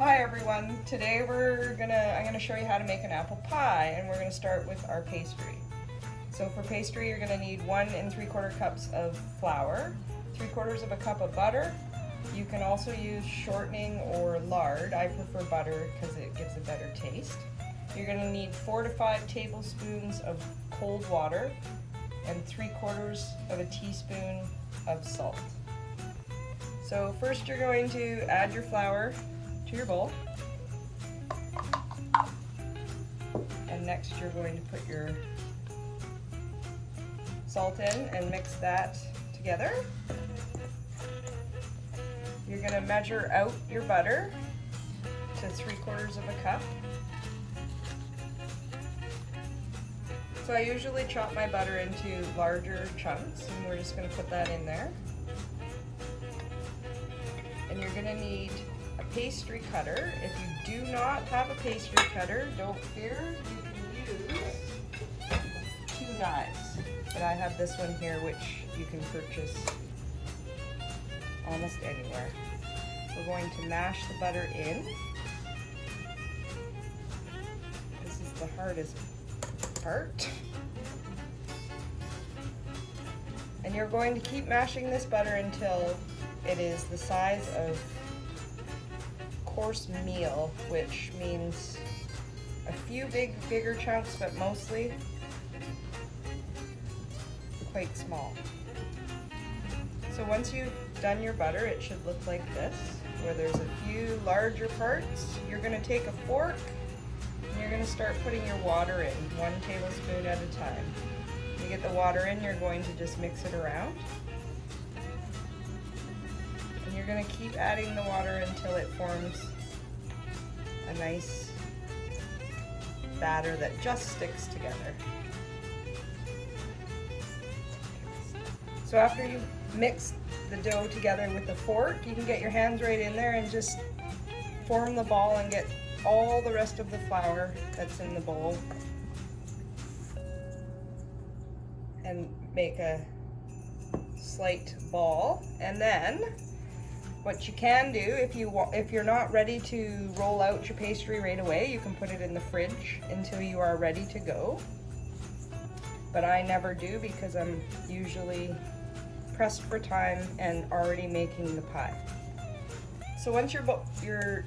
Hi everyone, today I'm gonna show you how to make an apple pie, and we're gonna start with our pastry. So for pastry you're gonna need 1 3/4 cups of flour, 3/4 of a cup of butter. You can also use shortening or lard. I prefer butter because it gives a better taste. You're gonna need 4 to 5 tablespoons of cold water and 3/4 of a teaspoon of salt. So first you're going to add your flour to your bowl, and next you're going to put your salt in and mix that together. You're going to measure out your butter to 3/4 of a cup. So I usually chop my butter into larger chunks, and we're just going to put that in there. And you're going to need a pastry cutter. If you do not have a pastry cutter, don't fear, you can use 2 knives. But I have this one here, which you can purchase almost anywhere. We're going to mash the butter in. This is the hardest part. And you're going to keep mashing this butter until it is the size of coarse meal, which means a few bigger chunks, but mostly quite small. So once you've done your butter, it should look like this, where there's a few larger parts. You're going to take a fork and you're going to start putting your water in, 1 tablespoon at a time. When you get the water in, you're going to just mix it around. And you're going to keep adding the water until it forms a nice batter that just sticks together. So after you mix the dough together with the fork, you can get your hands right in there and just form the ball and get all the rest of the flour that's in the bowl and make a slight ball. And then what you can do, if you're not ready to roll out your pastry right away, you can put it in the fridge until you are ready to go. But I never do because I'm usually pressed for time and already making the pie. So once your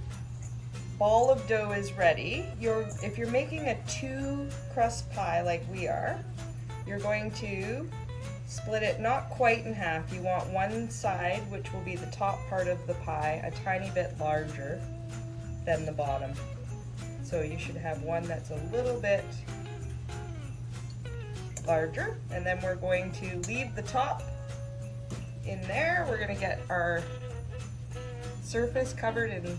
ball of dough is ready, if you're making a 2 crust pie like we are, you're going to split it not quite in half. You want one side, which will be the top part of the pie, a tiny bit larger than the bottom. So you should have one that's a little bit larger, and then we're going to leave the top in there. We're going to get our surface covered in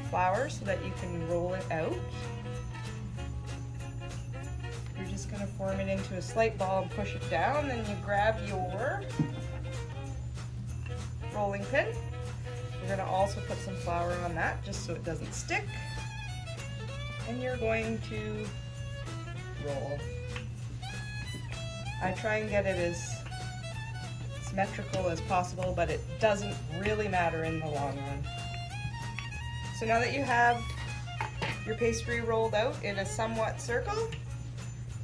flour so that you can roll it out. You're just going to form it into a slight ball and push it down. Then you grab your rolling pin. We're going to also put some flour on that just so it doesn't stick. And you're going to roll. I try and get it as symmetrical as possible, but it doesn't really matter in the long run. So now that you have your pastry rolled out in a somewhat circle,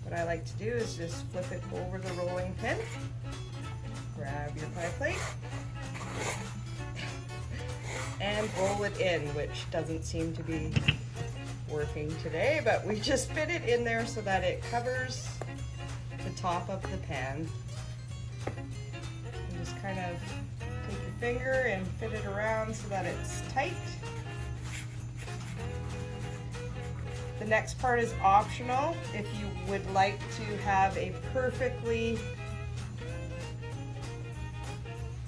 what I like to do is just flip it over the rolling pin, grab your pie plate, and roll it in, which doesn't seem to be working today, but we just fit it in there so that it covers the top of the pan. And just kind of take your finger and fit it around so that it's tight. The next part is optional. If you would like to have a perfectly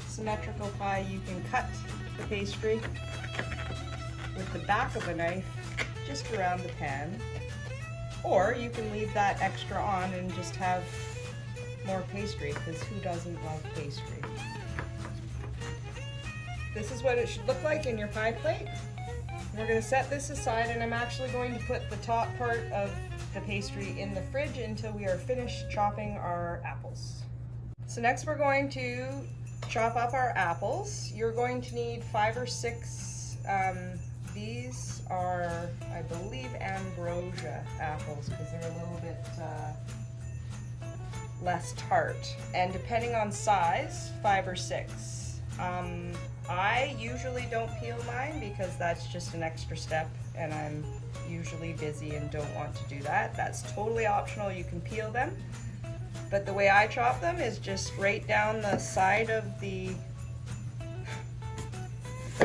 symmetrical pie, you can cut the pastry with the back of a knife just around the pan. Or you can leave that extra on and just have more pastry, because who doesn't love pastry? This is what it should look like in your pie plate. We're going to set this aside, and I'm actually going to put the top part of the pastry in the fridge until we are finished chopping our apples. So next we're going to chop up our apples. You're going to need 5 or 6 These are, I believe, ambrosia apples because they're a little bit less tart. And depending on size, 5 or 6. I usually don't peel mine because that's just an extra step and I'm usually busy and don't want to do that. That's totally optional, you can peel them. But the way I chop them is just right down the side of the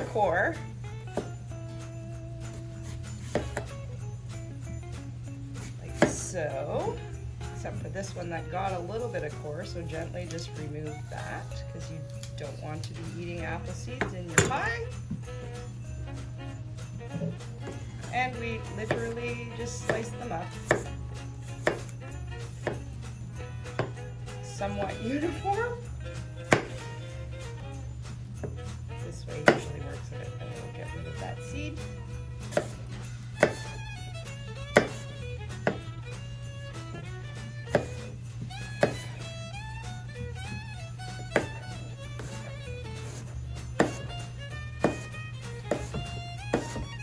core. Like so. Except for this one that got a little bit of core, so gently just remove that because you don't want to be eating apple seeds in your pie. And we literally just slice them up. Somewhat uniform. This way usually works a bit better. We'll get rid of that seed.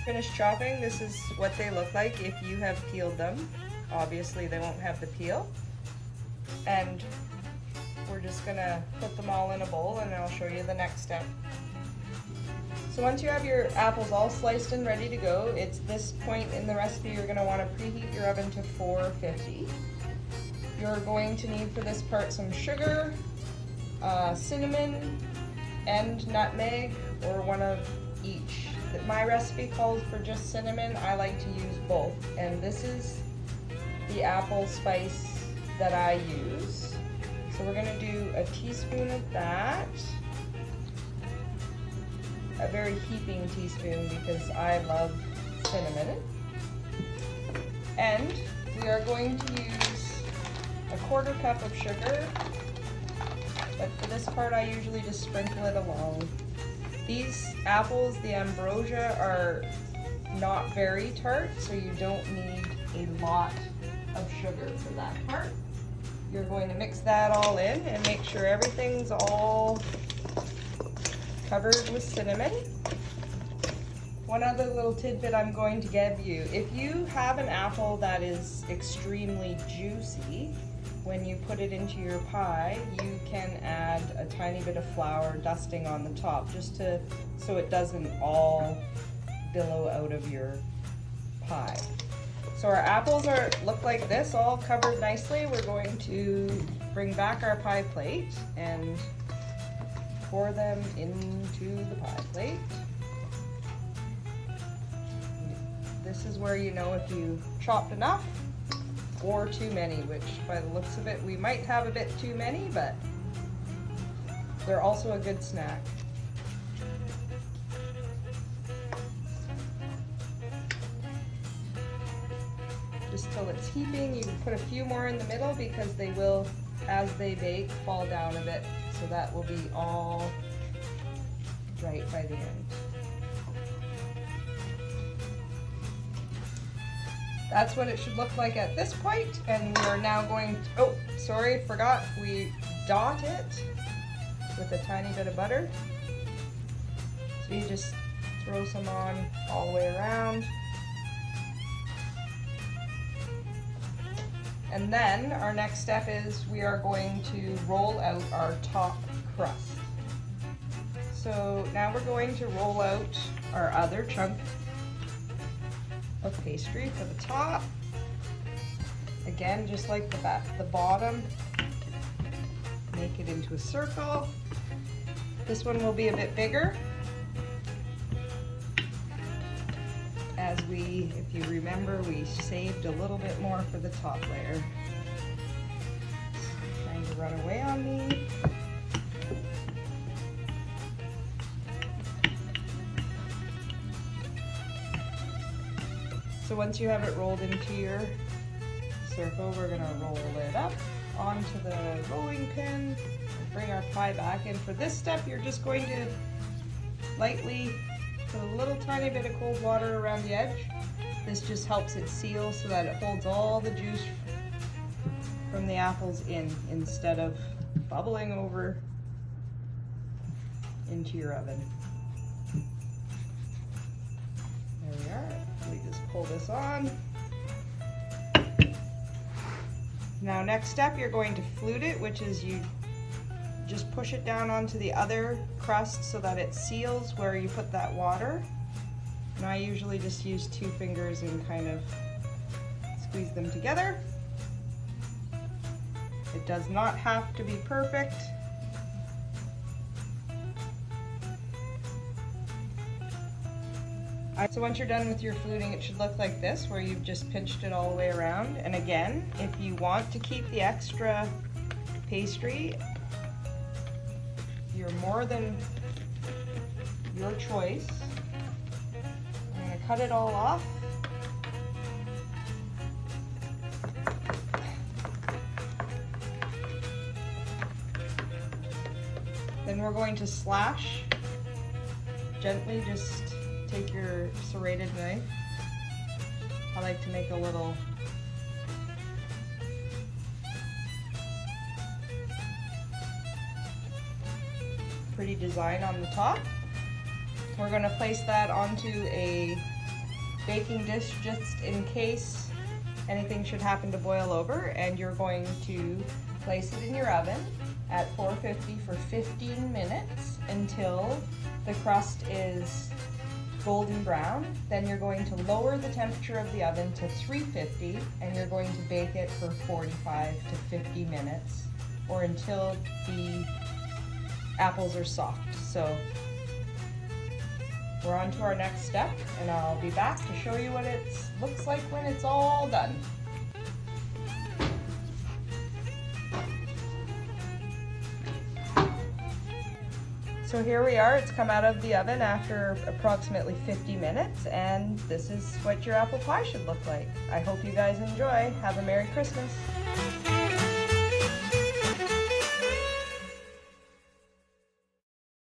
Finished chopping, this is what they look like if you have peeled them. Obviously they won't have the peel. And we're just gonna put them all in a bowl and I'll show you the next step. So once you have your apples all sliced and ready to go, it's this point in the recipe you're gonna wanna preheat your oven to 450. You're going to need for this part some sugar, cinnamon, and nutmeg, or one of each. My recipe calls for just cinnamon. I like to use both, and this is the apple spice that I use. So we're gonna do a teaspoon of that, a very heaping teaspoon because I love cinnamon. And we are going to use a 1/4 cup of sugar, but for this part I usually just sprinkle it along. These apples, the ambrosia, are not very tart, so you don't need a lot of sugar for that part. You're going to mix that all in and make sure everything's all covered with cinnamon. One other little tidbit I'm going to give you. If you have an apple that is extremely juicy, when you put it into your pie, you can add a tiny bit of flour dusting on the top, just so it doesn't all billow out of your pie. So our apples look like this, all covered nicely. We're going to bring back our pie plate and pour them into the pie plate. This is where you know if you chopped enough or too many, which by the looks of it we might have a bit too many, but they're also a good snack. Just till it's heaping. You can put a few more in the middle because they will, as they bake, fall down a bit, so that will be all right by the end. That's what it should look like at this point, and we are now going to, oh, sorry, forgot, we dot it with a tiny bit of butter. So you just throw some on all the way around. And then our next step is we are going to roll out our top crust. So now we're going to roll out our other chunk of pastry for the top. Again, just like the bottom, make it into a circle. This one will be a bit bigger, as if you remember, we saved a little bit more for the top layer. It's trying to run away on me. So once you have it rolled into your circle, we're going to roll it up onto the rolling pin and bring our pie back. And for this step, you're just going to lightly put a little tiny bit of cold water around the edge. This just helps it seal so that it holds all the juice from the apples in, instead of bubbling over into your oven. There we are. We just pull this on. Now next step, you're going to flute it, which is you just push it down onto the other crust so that it seals where you put that water. And I usually just use 2 fingers and kind of squeeze them together. It does not have to be perfect. So once you're done with your fluting, it should look like this, where you've just pinched it all the way around. And again, if you want to keep the extra pastry, you're more than your choice. I'm going to cut it all off. Then we're going to slash gently. Just take your serrated knife. I like to make a little pretty design on the top. We're going to place that onto a baking dish just in case anything should happen to boil over, and you're going to place it in your oven at 450 for 15 minutes until the crust is golden brown. Then you're going to lower the temperature of the oven to 350 and you're going to bake it for 45 to 50 minutes or until the apples are soft. So we're on to our next step, and I'll be back to show you what it looks like when it's all done. So here we are, it's come out of the oven after approximately 50 minutes, and this is what your apple pie should look like. I hope you guys enjoy. Have a Merry Christmas.